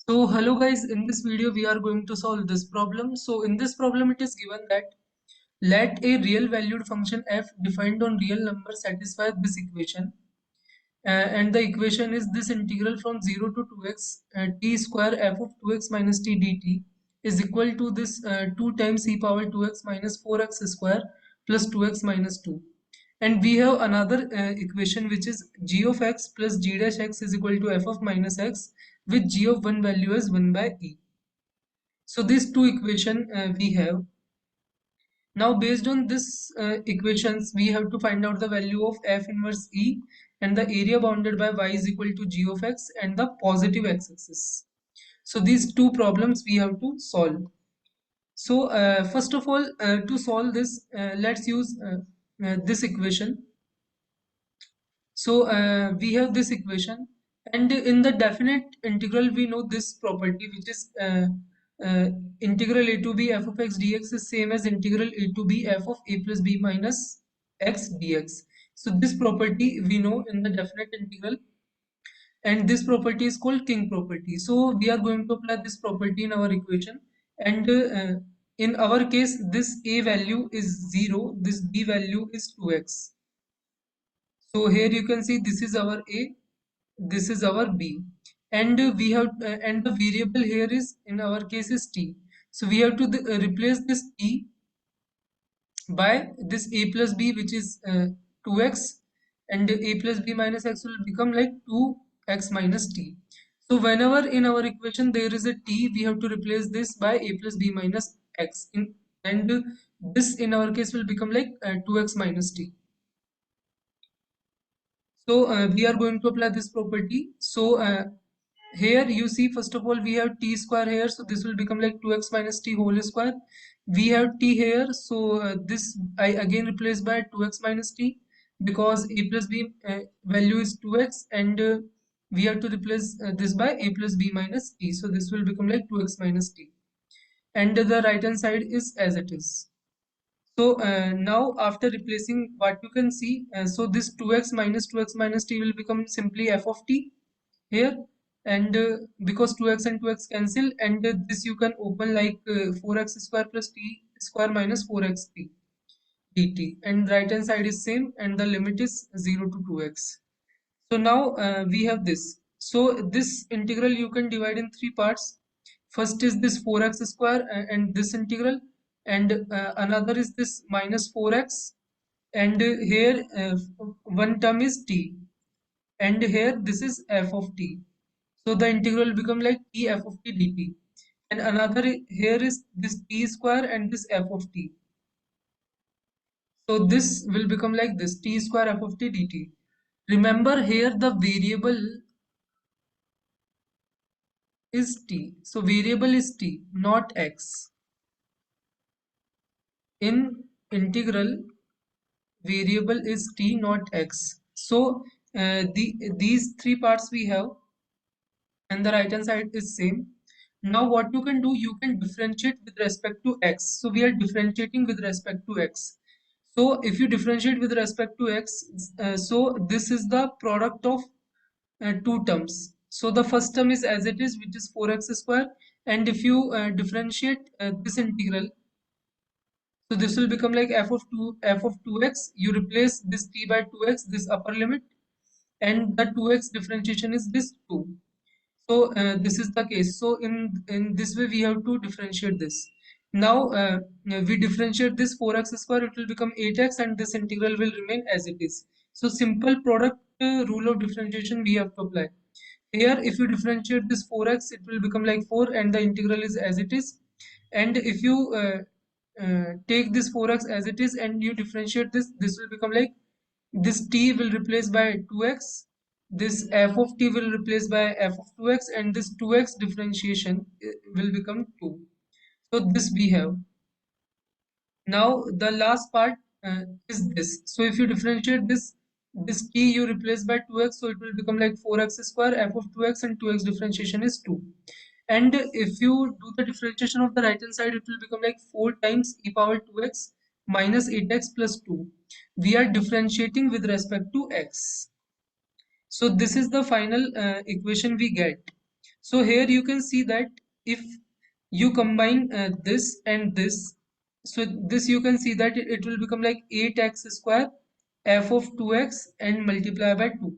So hello guys, in this video we are going to solve this problem. So in this problem it is given that let a real valued function f defined on real number satisfy this equation. And the equation is this integral from 0 to 2x t square f of 2x minus t dt is equal to this 2 times e power 2x minus 4x square plus 2x minus 2. And we have another equation which is g of x plus g dash x is equal to f of minus x with g of one value as 1 by e. So these two equation we have. Now based on this equations, we have to find out the value of f inverse e and the area bounded by y is equal to g of x and the positive x-axis. So these two problems we have to solve. So first of all, to solve this, let's use this equation. So we have this equation, and in the definite integral we know this property, which is uh, integral a to b f of x dx is same as integral a to b f of a plus b minus x dx. So this property we know in the definite integral, and this property is called king property. So we are going to apply this property in our equation, and in our case this a value is 0, this b value is 2x. So here you can see this is our A, this is our B, and we have and the variable here is in our case is t. So we have to replace this t by this a plus b, which is 2x, and a plus b minus x will become like 2x minus t. So whenever in our equation there is a t, we have to replace this by a plus b minus x, and this in our case will become like 2x minus t. So we are going to apply this property. So here you see, first of all we have t square here, so this will become like 2x minus t whole square. We have t here, so this I again replace by 2x minus t, because a plus b value is 2x, and we have to replace this by a plus b minus t, so this will become like 2x minus t, and the right hand side is as it is. So now after replacing, what you can see, so this 2x minus t will become simply f of t here, and because 2x and 2x cancel, and this you can open like 4x square plus t square minus 4x t dt, and right hand side is same, and the limit is 0 to 2x. So now we have this. So this integral you can divide in three parts. First is this 4x square and this integral, and another is this minus 4x, and here one term is t, and here this is f of t. So the integral will become like t f of t dt, and another here is this t square and this f of t. So this will become like this t square f of t dt. Remember here the variable is t. So variable is t, not x. In integral, variable is t, not x. So these three parts we have, and the right hand side is same. Now what you can do, you can differentiate with respect to x. So we are differentiating with respect to x. So if you differentiate with respect to x, so this is the product of two terms. So the first term is as it is, which is 4x square, and if you differentiate this integral, so this will become like f of 2x. You replace this t by 2x, this upper limit, and the 2x differentiation is this 2. So this is the case. So in this way we have to differentiate this. Now we differentiate this 4x square, it will become 8x, and this integral will remain as it is. So simple product rule of differentiation we have to apply. Here if you differentiate this 4x, it will become like 4, and the integral is as it is. And if you take this 4x as it is and you differentiate this, this will become like this t will replace by 2x, this f of t will replace by f of 2x, and this 2x differentiation will become 2. So this we have. Now the last part is this. So if you differentiate this t you replace by 2x, so it will become like 4x square f of 2x, and 2x differentiation is 2. And if you do the differentiation of the right hand side, it will become like 4 times e power 2x minus 8x plus 2. We are differentiating with respect to x. So this is the final equation we get. So here you can see that if you combine this and this, so this you can see that it will become like 8x square f of 2x and multiply by 2.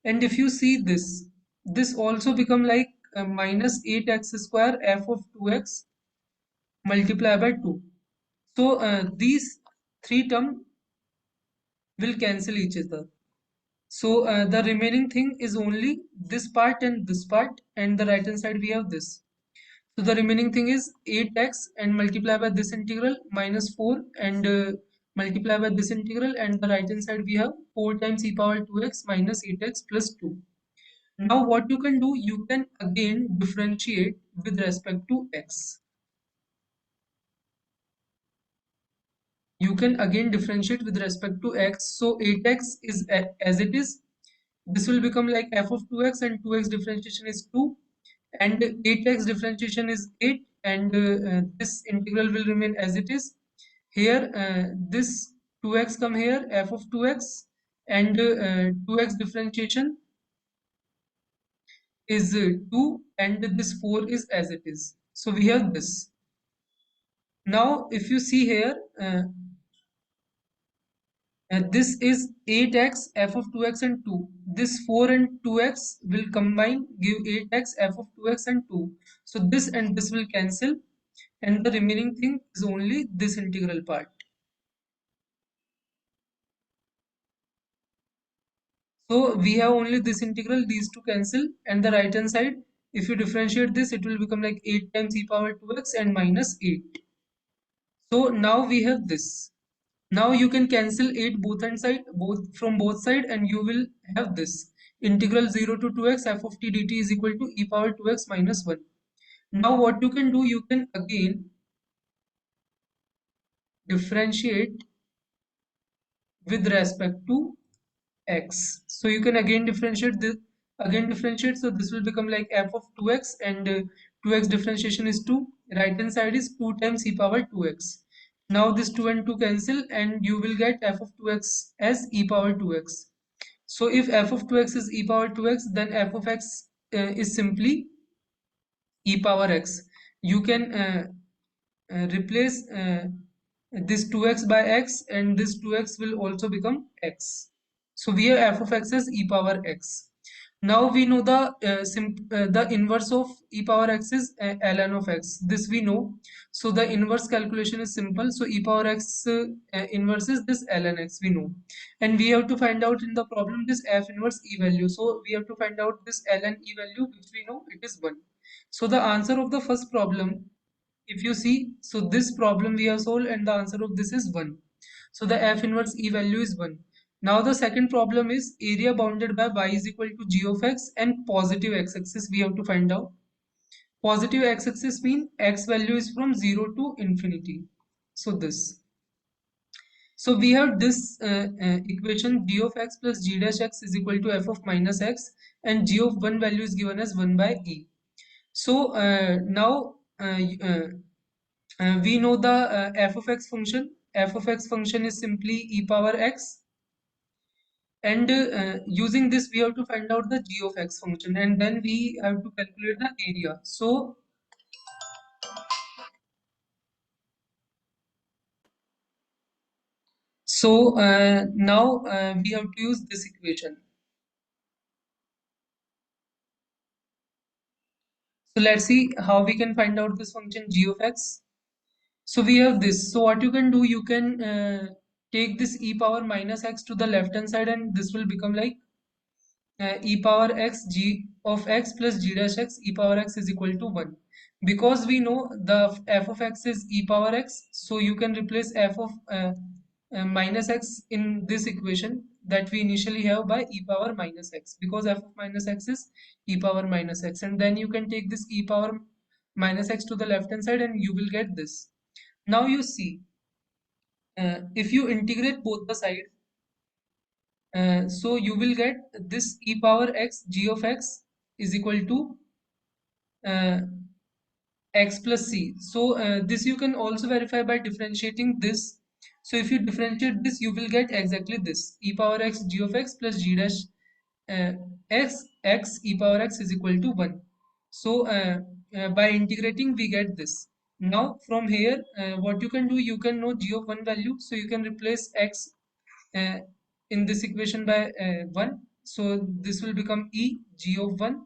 And if you see this also become like minus 8x square f of 2x multiply by 2. So these three terms will cancel each other. So the remaining thing is only this part and this part, and the right hand side we have this. So the remaining thing is 8x and multiply by this integral minus 4 and multiply by this integral, and the right hand side we have 4 times e power 2x minus 8x plus 2. Now what you can do, you can again differentiate with respect to x. You can again differentiate with respect to x. So 8x is as it is. This will become like f of 2x, and 2x differentiation is 2, and 8x differentiation is 8, and this integral will remain as it is. Here this 2x come here, f of 2x, and 2x differentiation is 2, and this 4 is as it is. So we have this. Now if you see here, this is 8x f of 2x and 2. This 4 and 2x will combine, give 8x f of 2x and 2. So this and this will cancel, and the remaining thing is only this integral part. So we have only this integral, these two cancel, and the right hand side, if you differentiate this, it will become like 8 times e power 2x and minus 8. So now we have this. Now you can cancel 8 both from both side, and you will have this integral 0 to 2x f of t dt is equal to e power 2x minus 1. Now what you can do, you can again differentiate with respect to x. So you can again differentiate this, so this will become like f of 2x, and 2x differentiation is 2. Right hand side is 2 times e power 2x. Now this 2 and 2 cancel, and you will get f of 2x as e power 2x. So if f of 2x is e power 2x, then f of x is simply e power x. You can replace this 2x by x, and this 2x will also become x. So we have f of x as e power x. Now we know the inverse of e power x is ln of x. This we know. So the inverse calculation is simple. So e power x inverse is this ln x, we know. And we have to find out in the problem this f inverse e value. So we have to find out this ln e value, which we know it is 1. So the answer of the first problem, if you see, so this problem we have solved, and the answer of this is 1. So the f inverse e value is 1. Now the second problem is area bounded by y is equal to g of x and positive x-axis we have to find out. Positive x-axis mean x value is from 0 to infinity. So this. So we have this equation g of x plus g dash x is equal to f of minus x, and g of 1 value is given as 1 by e. So now we know the f of x function. F of x function is simply e power x, and using this we have to find out the g of x function, and then we have to calculate the area. So now we have to use this equation. So let's see how we can find out this function g of x. So we have this. So what you can do, you can take this e power minus x to the left hand side, and this will become like e power x g of x plus g dash x e power x is equal to 1. Because we know the f of x is e power x, so you can replace f of minus x in this equation that we initially have by e power minus x, because f of minus x is e power minus x, and then you can take this e power minus x to the left hand side, and you will get this. Now you see, if you integrate both the sides, so you will get this e power x g of x is equal to uh, x plus c. So this you can also verify by differentiating this. So if you differentiate this, you will get exactly this e power x g of x plus g dash uh, x e power x is equal to 1. So by integrating we get this. Now from here what you can do, you can know g of 1 value, so you can replace x uh, in this equation by 1. So this will become e g of 1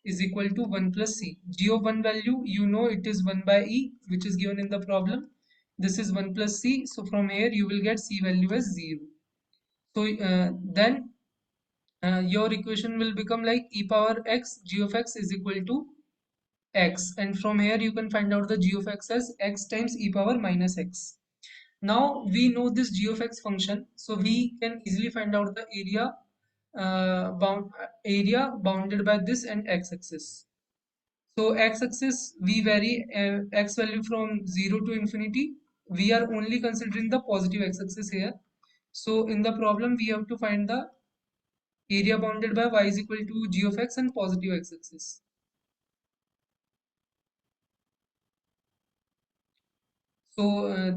is equal to 1 plus c. G of 1 value, you know, it is 1 by e, which is given in the problem. This is 1 plus c, so from here you will get c value as 0. So then your equation will become like e power x g of x is equal to x, and from here you can find out the g of x as x times e power minus x. Now we know this g of x function, so we can easily find out the area bounded by this and x-axis. So x-axis we vary x value from 0 to infinity. We are only considering the positive x-axis here. So in the problem we have to find the area bounded by y is equal to g of x and positive x-axis. So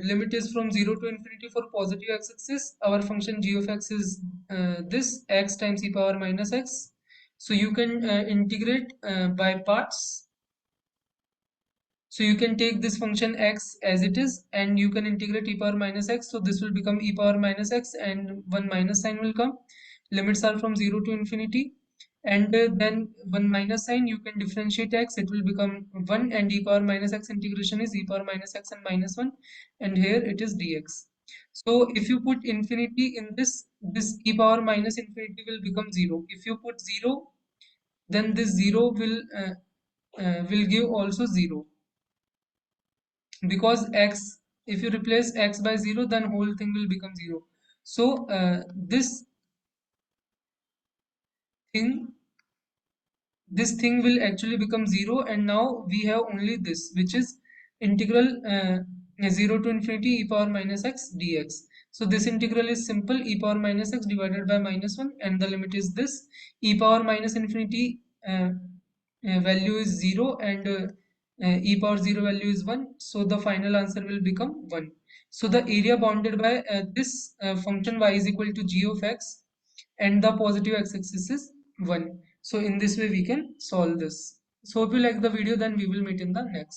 limit is from 0 to infinity for positive x-axis. Our function g of x is this x times e power minus x. So you can integrate by parts. So you can take this function x as it is and you can integrate e power minus x. So this will become e power minus x and one minus sign will come. Limits are from 0 to infinity. And then one minus sign, you can differentiate x, it will become 1, and e power minus x integration is e power minus x and minus 1, and here it is dx. So if you put infinity in this e power minus infinity will become 0. If you put 0, then this 0 will give also 0, because x, if you replace x by 0, then whole thing will become 0. So thing this thing will actually become 0, and now we have only this, which is integral 0 to infinity e power minus x dx. So this integral is simple, e power minus x divided by minus 1, and the limit is this e power minus infinity value is 0, and e power 0 value is 1, so the final answer will become 1. So the area bounded by this function y is equal to g of x, and the positive x-axis is 1. So in this way we can solve this. So if you like the video, then we will meet in the next.